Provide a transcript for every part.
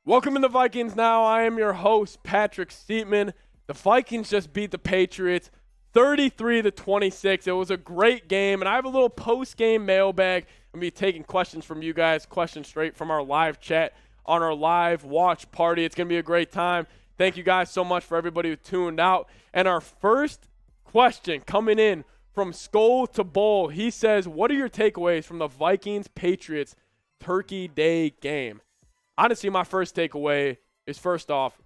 Welcome to the Vikings Now. I am your host, Patrick Seatman. The Vikings just beat the Patriots 33-26. It was a great game, and I have a little post-game mailbag. I'm going to be taking questions from you guys, questions straight from our live chat on our live watch party. It's going to be a great time. Thank you guys so much for everybody who tuned out. And our first question coming in from Skull to Bowl, he says, what are your takeaways from the Vikings-Patriots Turkey Day game? Honestly, my first takeaway is, first off,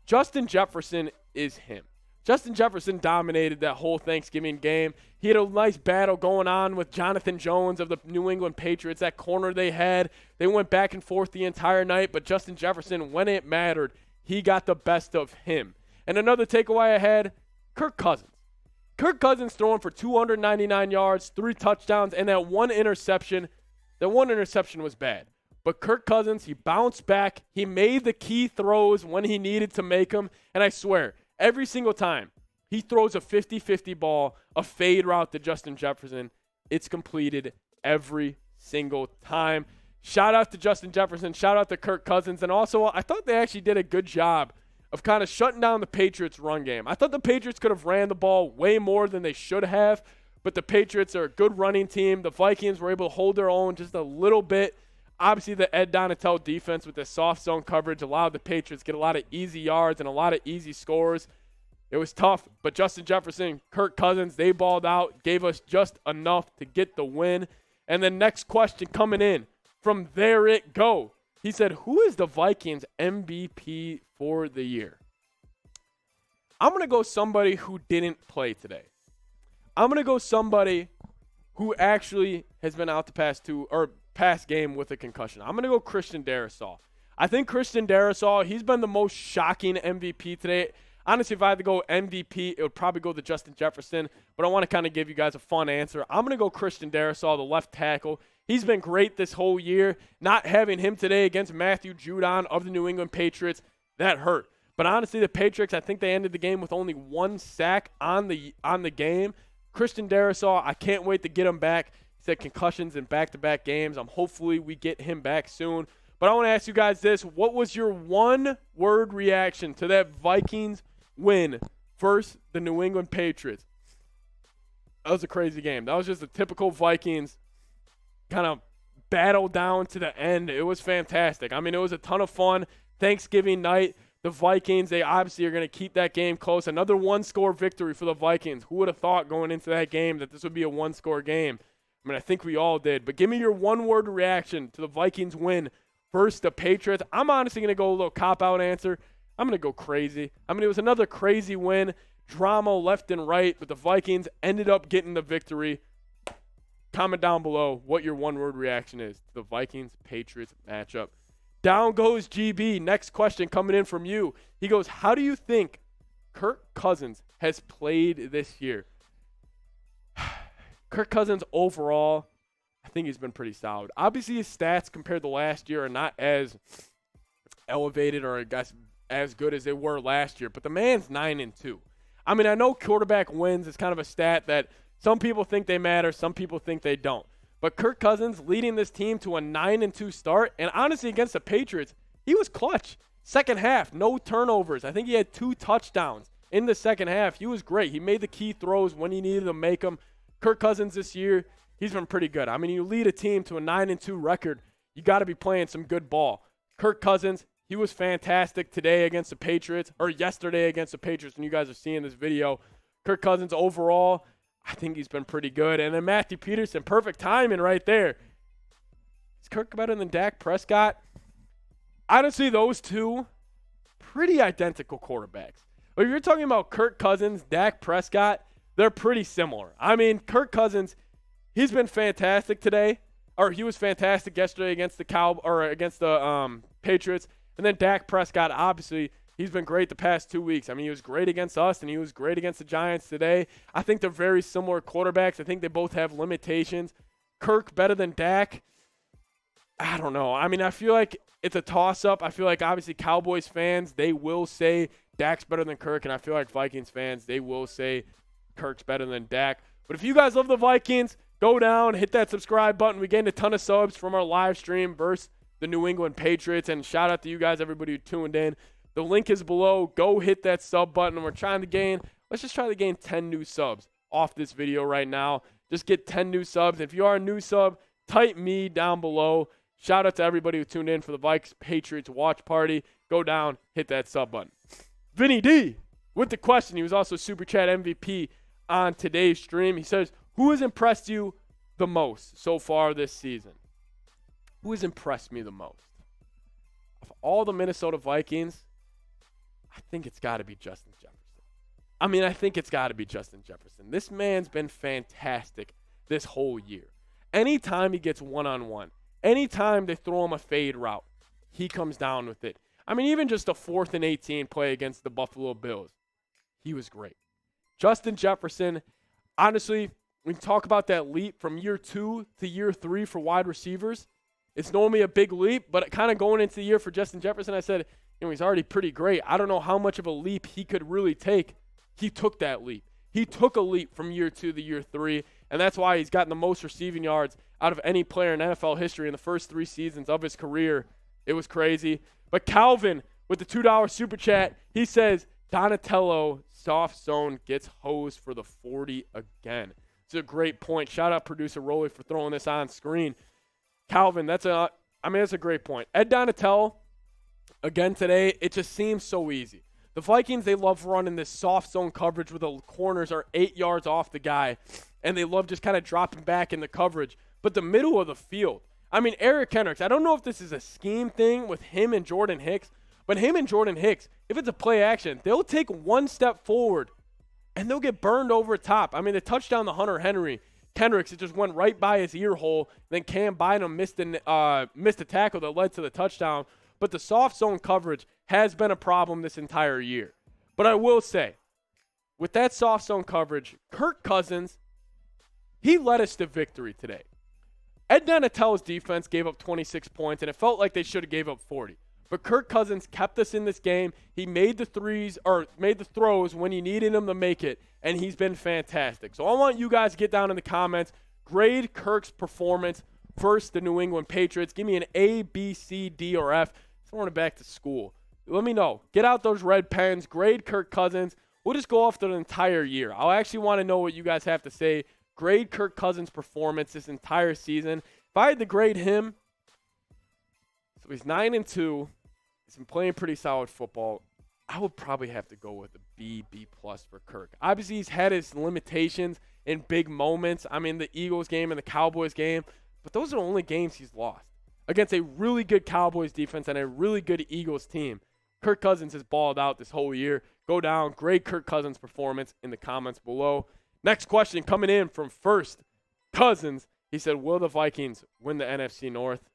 Justin Jefferson is him. Justin Jefferson dominated that whole Thanksgiving game. He had a nice battle going on with Jonathan Jones of the New England Patriots. That corner they had, they went back and forth the entire night, but Justin Jefferson, when it mattered, he got the best of him. And another takeaway I had, Kirk Cousins. Kirk Cousins throwing for 299 yards, 3 touchdowns, and that one interception. That one interception was bad. But Kirk Cousins, he bounced back. He made the key throws when he needed to make them. And I swear, every single time he throws a 50-50 ball, a fade route to Justin Jefferson, it's completed every single time. Shout out to Justin Jefferson. Shout out to Kirk Cousins. And also, I thought they actually did a good job of kind of shutting down the Patriots' run game. I thought the Patriots could have ran the ball way more than they should have. But the Patriots are a good running team. The Vikings were able to hold their own just a little bit. Obviously, the Ed Donatel defense with the soft zone coverage allowed the Patriots get a lot of easy yards and a lot of easy scores. It was tough, but Justin Jefferson, Kirk Cousins, they balled out, gave us just enough to get the win. And the next question coming in from There It Go. He said, who is the Vikings MVP for the year? I'm going to go somebody who didn't play today. I'm going to go somebody who actually has been out the past game with a concussion. I'm going to go Christian Darrisaw. I think Christian Darrisaw, he's been the most shocking MVP today. Honestly, if I had to go MVP, it would probably go to Justin Jefferson, but I want to kind of give you guys a fun answer. I'm going to go Christian Darrisaw, the left tackle. He's been great this whole year. Not having him today against Matthew Judon of the New England Patriots, that hurt. But honestly, the Patriots, I think they ended the game with only 1 sack on the game. Christian Darrisaw, I can't wait to get him back. He said concussions in back-to-back games. Hopefully we get him back soon. But I want to ask you guys this. What was your one-word reaction to that Vikings win versus the New England Patriots? That was a crazy game. That was just a typical Vikings kind of battle down to the end. It was fantastic. I mean, it was a ton of fun. Thanksgiving night. The Vikings, they obviously are going to keep that game close. Another one-score victory for the Vikings. Who would have thought going into that game that this would be a one-score game? I mean, I think we all did. But give me your one-word reaction to the Vikings win versus the Patriots. I'm honestly going to go a little cop-out answer. I'm going to go crazy. I mean, it was another crazy win. Drama left and right, but the Vikings ended up getting the victory. Comment down below what your one-word reaction is to the Vikings-Patriots matchup. Down goes GB. Next question coming in from you. He goes, how do you think Kirk Cousins has played this year? Kirk Cousins overall, I think he's been pretty solid. Obviously, his stats compared to last year are not as elevated or I guess as good as they were last year, but the man's 9-2. I mean, I know quarterback wins is kind of a stat that some people think they matter, some people think they don't. But Kirk Cousins leading this team to a 9-2 start, and honestly against the Patriots, he was clutch. Second half, no turnovers. I think he had 2 touchdowns in the second half. He was great. He made the key throws when he needed to make them. Kirk Cousins this year, he's been pretty good. I mean, you lead a team to a 9-2 record, you got to be playing some good ball. Kirk Cousins, he was fantastic today against the Patriots, or yesterday against the Patriots when you guys are seeing this video. Kirk Cousins overall, I think he's been pretty good. And then Matthew Peterson, perfect timing right there. Is Kirk better than Dak Prescott? Honestly, those two, pretty identical quarterbacks. But if you're talking about Kirk Cousins, Dak Prescott, they're pretty similar. I mean, Kirk Cousins, he's been fantastic today, or he was fantastic yesterday against the Patriots. And then Dak Prescott, obviously, he's been great the past 2 weeks. I mean, he was great against us, and he was great against the Giants today. I think they're very similar quarterbacks. I think they both have limitations. Kirk better than Dak? I don't know. I mean, I feel like it's a toss-up. I feel like, obviously, Cowboys fans, they will say Dak's better than Kirk, and I feel like Vikings fans, they will say Kirk's better than Dak. But if you guys love the Vikings, go down, hit that subscribe button. We gained a ton of subs from our live stream versus the New England Patriots. And shout out to you guys, everybody who tuned in. The link is below. Go hit that sub button. We're trying to gain, let's just try to gain 10 new subs off this video right now. Just get 10 new subs. If you are a new sub, type me down below. Shout out to everybody who tuned in for the Vikings Patriots watch party. Go down, hit that sub button. Vinny D with the question. He was also Super Chat MVP on today's stream. He says, who has impressed you the most so far this season? Who has impressed me the most? Of all the Minnesota Vikings, I think it's got to be Justin Jefferson. I think it's got to be Justin Jefferson. This man's been fantastic this whole year. Anytime he gets one-on-one, anytime they throw him a fade route, he comes down with it. Even just a 4th and 18 play against the Buffalo Bills, he was great. Justin Jefferson, honestly, when you talk about that leap from year 2 to year 3 for wide receivers, it's normally a big leap, but kind of going into the year for Justin Jefferson, I said, he's already pretty great. I don't know how much of a leap he could really take. He took that leap. He took a leap from year 2 to year 3, and that's why he's gotten the most receiving yards out of any player in NFL history in the first 3 seasons of his career. It was crazy. But Calvin, with the $2 super chat, he says, Donatello, soft zone, gets hosed for the 40 again. It's a great point. Shout out producer Rolly for throwing this on screen. Calvin, that's a great point. Ed Donatello, again today, it just seems so easy. The Vikings, they love running this soft zone coverage where the corners are 8 yards off the guy, and they love just kind of dropping back in the coverage. But the middle of the field, Eric Hendricks, I don't know if this is a scheme thing with him and Jordan Hicks, but him and Jordan Hicks, if it's a play action, they'll take one step forward, and they'll get burned over top. The touchdown to Hunter Kendricks, it just went right by his ear hole. Then Cam Bynum missed a tackle that led to the touchdown. But the soft zone coverage has been a problem this entire year. But I will say, with that soft zone coverage, Kirk Cousins, he led us to victory today. Ed Donatello's defense gave up 26 points, and it felt like they should have gave up 40. But Kirk Cousins kept us in this game. He made the throws when you needed him to make it, and he's been fantastic. So I want you guys to get down in the comments, grade Kirk's performance versus the New England Patriots. Give me an A, B, C, D, or F. Throwing it back to school. Let me know. Get out those red pens. Grade Kirk Cousins. We'll just go off the entire year. I'll actually want to know what you guys have to say. Grade Kirk Cousins' performance this entire season. If I had to grade him, so he's 9-2. He's been playing pretty solid football. I would probably have to go with a B, B+ for Kirk. Obviously, he's had his limitations in big moments. The Eagles game and the Cowboys game. But those are the only games he's lost. Against a really good Cowboys defense and a really good Eagles team. Kirk Cousins has balled out this whole year. Go down, grade Kirk Cousins' performance in the comments below. Next question coming in from First Cousins. He said, will the Vikings win the NFC North?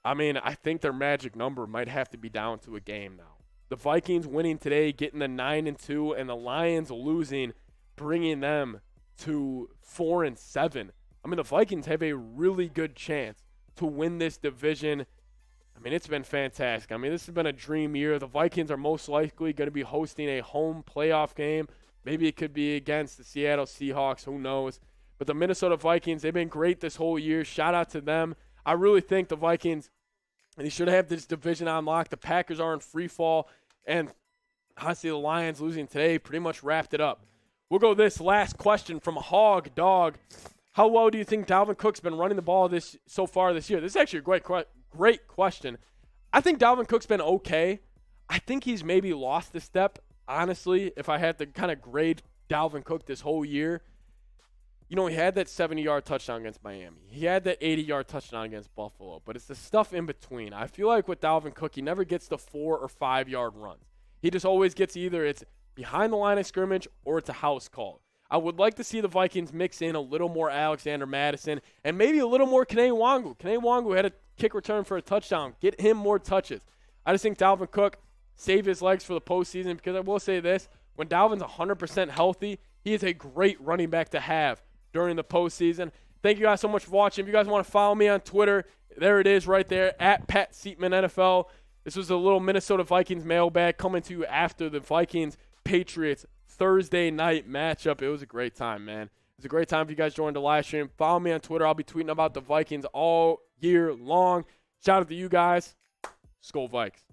I think their magic number might have to be down to a game now. The Vikings winning today, getting the 9-2, and the Lions losing, bringing them to 4-7. The Vikings have a really good chance to win this division. It's been fantastic. This has been a dream year. The Vikings are most likely going to be hosting a home playoff game. Maybe it could be against the Seattle Seahawks. Who knows? But the Minnesota Vikings, they've been great this whole year. Shout out to them. I really think the Vikings, they should have this division on lock. The Packers are in free fall. And honestly, the Lions losing today pretty much wrapped it up. We'll go this last question from Hog Dog. How well do you think Dalvin Cook's been running the ball so far this year? This is actually a great question. I think Dalvin Cook's been okay. I think he's maybe lost a step, honestly, if I had to kind of grade Dalvin Cook this whole year. He had that 70-yard touchdown against Miami. He had that 80-yard touchdown against Buffalo. But it's the stuff in between. I feel like with Dalvin Cook, he never gets the 4 or 5-yard runs. He just always gets either it's behind the line of scrimmage or it's a house call. I would like to see the Vikings mix in a little more Alexander Mattison and maybe a little more Kene Wangu. Kene Wangu had a kick return for a touchdown. Get him more touches. I just think Dalvin Cook saved his legs for the postseason because I will say this, when Dalvin's 100% healthy, he is a great running back to have during the postseason. Thank you guys so much for watching. If you guys want to follow me on Twitter, there it is right there, at Pat Seatman NFL. This was a little Minnesota Vikings mailbag coming to you after the Vikings Patriots Thursday night matchup. It was a great time, man. It was a great time if you guys joined the live stream. Follow me on Twitter. I'll be tweeting about the Vikings all year long. Shout out to you guys. Skol Vikes.